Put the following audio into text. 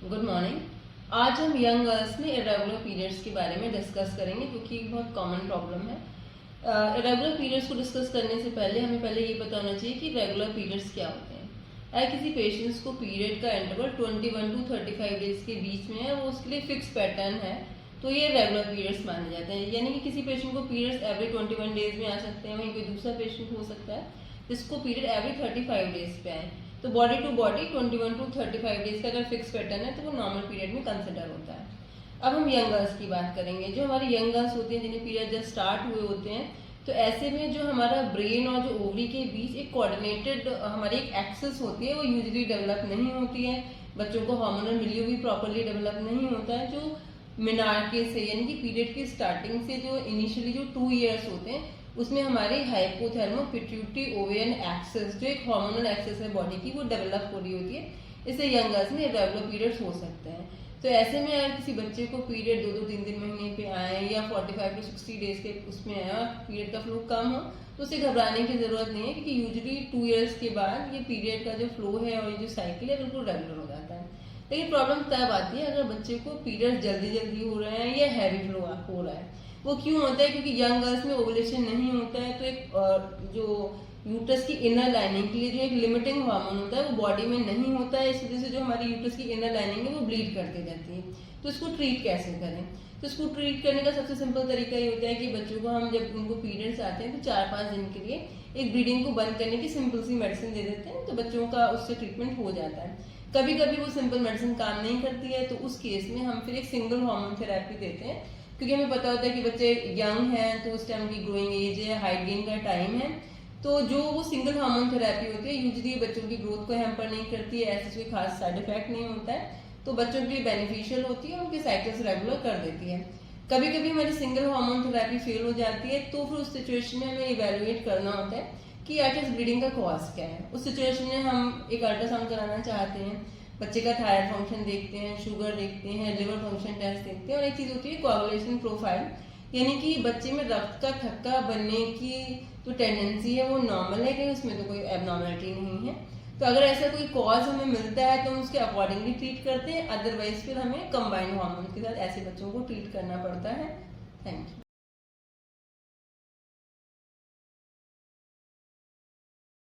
Good morning. आज हम young girls में इरेगुलर पीरियड्स के बारे में डिस्कस करेंगे क्योंकि बहुत कॉमन प्रॉब्लम है। इरेगुलर पीरियड्स को डिस्कस करने से पहले हमें ये पता होना चाहिए कि रेगुलर पीरियड्स क्या होते हैं। अगर किसी पेशेंट्स को पीरियड का इंटरवल 21 to 35 डेज के बीच में है, वो उसके लिए फिक्स पैटर्न है, तो ये रेगुलर पीरियड्स माने जाते हैं। यानी कि किसी पेशेंट को पीरियड्स एवरी 21 डेज में आ सकते हैं, वहीं कोई दूसरा पेशेंट हो सकता है जिसको पीरियड एवरी 35 डेज पे आए। तो body to body 21 to 35 days का अगर फिक्स पैटर्न है तो वो नॉर्मल पीरियड में कंसिडर होता है। अब हम यंग गर्ल्स की बात करेंगे। जो हमारे यंग गर्ल्स होते हैं जिन्हें पीरियड जब स्टार्ट हुए होते हैं, तो ऐसे में जो हमारा ब्रेन और जो ओवरी के बीच एक कोऑर्डिनेटेड हमारी एक एक्सेस होती है, वो यूजुअली डेवलप नहीं होती है। बच्चों को हार्मोनल मिलियो भी प्रॉपरली डेवलप नहीं होता है। जो मिनार्के से यानी कि पीरियड की स्टार्टिंग से जो इनिशियली जो 2 ईयर्स होते हैं, उसमें हमारी हाइपोथैलेमो पिट्यूटरी ओवेरियन एक्सेस, जो एक हार्मोनल एक्सेस है बॉडी की, वो डेवलप हो रही होती है। इससे यंग गर्ल्स में इरेगुलर पीरियड्स हो सकते हैं। तो ऐसे में अगर किसी बच्चे को पीरियड 2-2, 3-3 महीने पे आए या 45 to 60 डेज के उसमें आया, पीरियड का फ्लो कम हो, तो उसे घबराने की जरूरत नहीं है, क्योंकि यूजुअली 2 ईयर्स के बाद ये पीरियड का जो फ्लो है और ये जो साइकिल है बिल्कुल रेगुलर हो जाता है। लेकिन प्रॉब्लम तब आती है अगर बच्चे को पीरियड जल्दी जल्दी हो रहे हैं या हैवी फ्लो हो रहा है। वो क्यों होता है? क्योंकि यंग गर्ल्स में ओवुलेशन नहीं होता है, तो एक जो यूट्रस की इनर लाइनिंग के लिए जो एक लिमिटिंग हार्मोन होता है वो बॉडी में नहीं होता है। इस वजह से जो हमारी यूट्रस की इनर लाइनिंग है वो ब्लीड करती रहती है। तो इसको ट्रीट कैसे करें? तो इसको ट्रीट करने का सबसे सिंपल तरीका ये होता है कि बच्चों को हम जब उनको पीरियड्स आते हैं तो 4-5 दिन के लिए एक ब्लीडिंग को बंद करने की सिंपल सी मेडिसिन दे देते हैं, तो बच्चों का उससे ट्रीटमेंट हो जाता है। कभी कभी वो सिंपल मेडिसिन काम नहीं करती है, तो उस केस में हम फिर एक सिंगल हार्मोन थेरेपी देते हैं, क्योंकि हमें पता होता है कि बच्चे यंग हैं, तो उस टाइम की ग्रोइंग एज है, हाइट गेन का टाइम है। तो जो वो सिंगल हार्मोन थेरेपी होती है यूजुअली बच्चों की ग्रोथ को हैम्पर नहीं करती है, ऐसे कोई खास साइड इफेक्ट नहीं होता है, तो बच्चों के लिए बेनिफिशियल होती है, उनके साइकिल्स रेगुलर कर देती है। कभी कभी हमारी सिंगल हार्मोन थेरेपी फेल हो जाती है, तो फिर उस सिचुएशन में हमें इवेलुएट करना होता है कि आखिर ब्लीडिंग का कॉज क्या है। उस सिचुएशन में हम एक अल्ट्रासाउंड कराना चाहते हैं, बच्चे का थायराइड फंक्शन देखते हैं, शुगर देखते हैं, लिवर फंक्शन टेस्ट देखते हैं, और एक चीज होती है कोआगुलेशन प्रोफाइल, यानी कि बच्चे में रक्त का थक्का बनने की जो टेंडेंसी है वो नॉर्मल है कि उसमें तो कोई एबनॉर्मलिटी नहीं है। तो अगर ऐसा कोई कॉज हमें मिलता है तो हम उसके अकॉर्डिंगली ट्रीट करते हैं, अदरवाइज फिर हमें कंबाइंड हार्मोन के साथ ऐसे बच्चों को ट्रीट करना पड़ता है। Thank you.